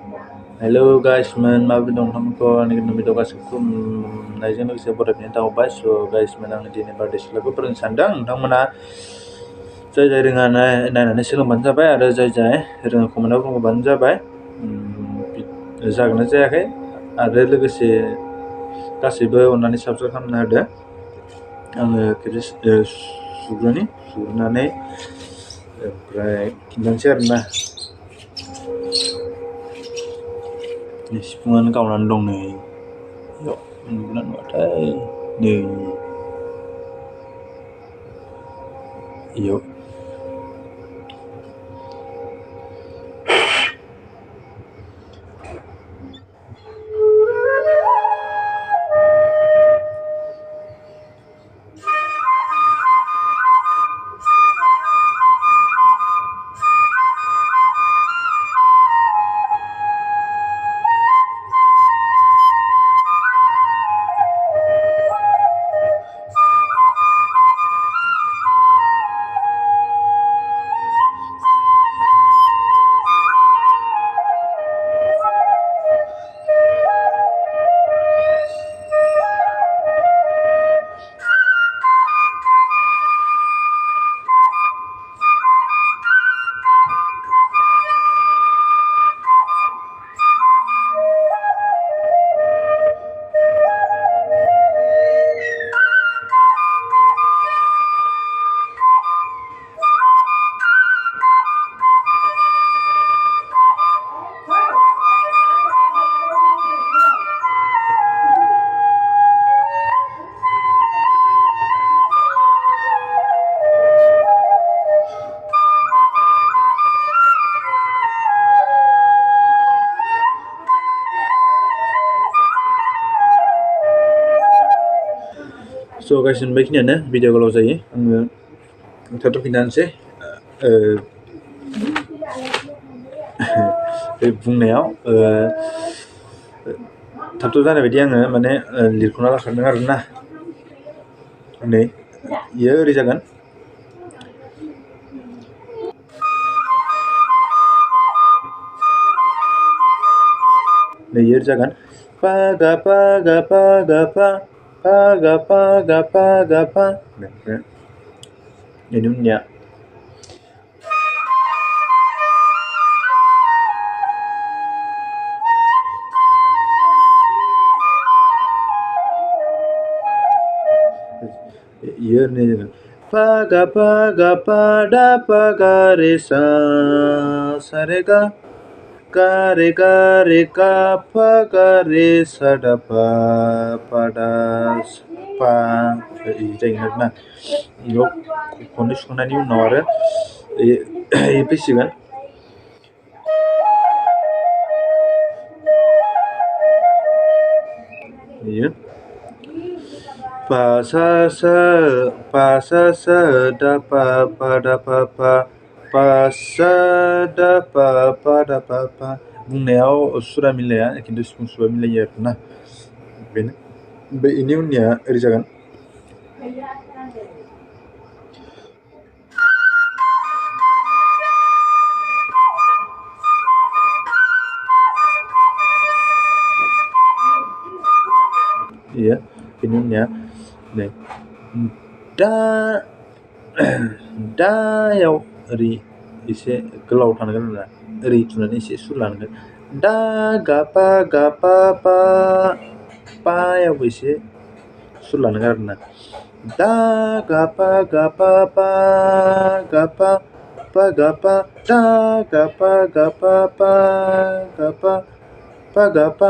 Hello guys, maafin dong temanku, ini video kasihku naizin logisnya produknya tahu bahas. So guys, menang di ini pada lagu perang sandang tang mana jai dengan naik silang banza bay ada jai dengan komanda pun banza bay जागोन जायाखै आरो लोगोसे गासैबो अननानै subscribe खालामनो होदो आङो खेबसे सुग्रोनानै ओमफ्राय खिन्थानोसै आरोना सिफुङानो गावनानै दं नै इयाव नुगोना नुवाथाय नै इयाव So guys, बेखिनियानो भिडिअ गोलाव जायो आङो थाब खिन्थानोसै बे बुंनायाव थाबथ' जानाय बायदि आङो माने लिरख'ना लाखादों आरोना नै इयो ओरै जागोन नै इयो ओरै जागोन पा गा पा गा पा गा पा पा गा पा गा पा गा पा बेनि उननिया इयो ओरै जागोन पा गा दा पा गा रे सा रे गा रे गा पा गा रे सा दा पा दा पा बिदि जायो आरोना इयाव खननै सुखांनायनि उनाव आरो फैसिगोन इयो पा सा दा पा दा पा सा दा पा दा पा बुंनायाव सुरा मिलाया खिन्थु सिफुं सुबा मिलायो आरोना बेनो बेनि उननिया ओरै जागोन iya बेनि उननिया नै दायाव ओरै एसे गोलाव थानांगोन आरोना ओरै थुनानै एसे सुर लानांगोन दा गा पा पा पायावबो एसे सुर लानांगोन आरोना दा गा पा पा गा पा दा गा पा गा पा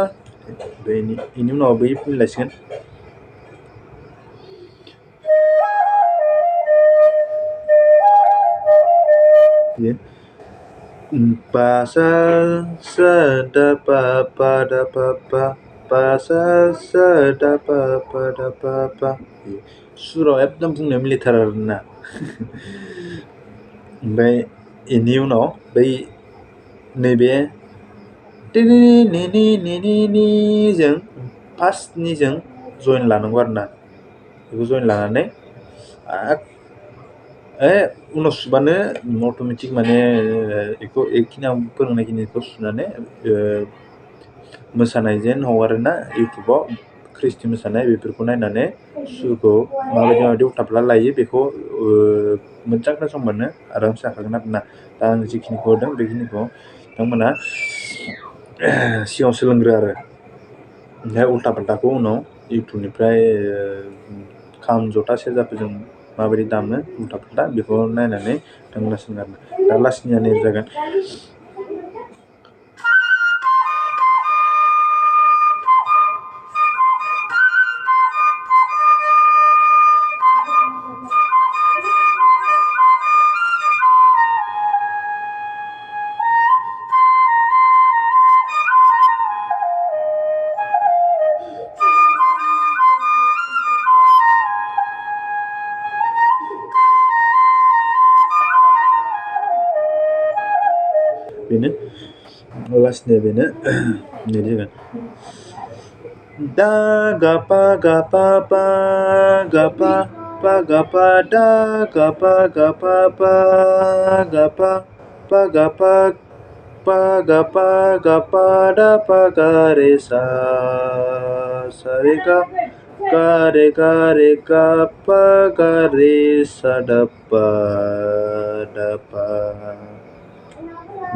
बेनि उनाव बै फैलायसिगोन पा सा दा पा दा पा सा दा पा दा पा सुराव एकदम बुंनायाव मिलायथारा आरोना ओमफ्राय बेनि उनाव बै नैबे जों फार्स्टनिजों जइन लानांगौ आरोना बेखौ जइन लानानै उनाव सुबानो अट'मेटिक माने बेखौ बेखिनियाव फोरोंनायखिनिखौ सुनानै मोसानाय जेन हगारोना इउटुबाव ख्रिस्टि मोसानाय बेफोरखौ नायनानै सुरखौ माबायदि उल्था लायो बेखौ मोजां खोनासंबानो आरामसे हाखागोन आरोना। दा आं जिखिनिखौ होदों बेखिनिखौ नोंथांमोना सिगाङाव सोलोंग्रो आरो ओमफ्राय उल्था फाल्थाखौ उनाव इउटुबनिफ्राय खाम जथा सेरजाफोरजों माबायदि दामो उल्था फाल्था बेखौ नायनानै नोंथांमोना सोलोंनो आरो दा लास्टनिया नै जागोन बेनो लास्टनिया बेनो नै जागोन दा गा पा गा पा पा गा पा पा गा पा दा गा पा गा पा पा गा पा पा गा पा पा गा पा गा पा दा पा गा रे सा सा रे गा रे गा पा गा रे सा दा पा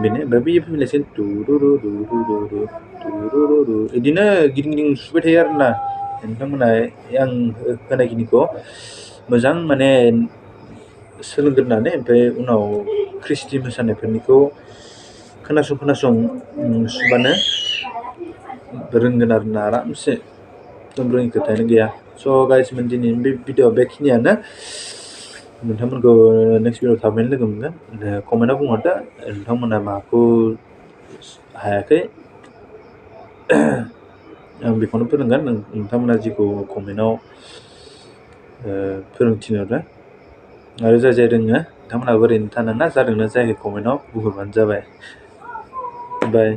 बेनो ओमफ्राय बै फैलायसिगोन बिदिनो गिदिं गिदिं सुबाय थायो आरोना नोंथांमोना आं होनायखिनिखौ मोजां माने सोलोंग्रोनानै ओमफ्राय उनाव ख्रिस्टि मोसानायफोरनिखौ खोनासं सुबानो रोंगोन आरोना आरामसे रोङि खोथायानो गैया स' गाइसमोन दिनैनि बे भिडिअ बेखिनियानो नोंथांमोनखौ नेक्स्ट भिडिअ थाबैनो लोगो मोनगोन कमेन्टआव बुंहरदो नोंथांमोना माखौ हायाखै आं बेखौनो फोरोंगोन नोंथांमोना जिखौ कमेन्टआव फोरोंथिनो हरो आरो जाय जाय रोङो नोंथांमोनाबो ओरैनो थानाङा जादोंना जायाखै कमेन्टआव बुंहरबानो जाबाय बाय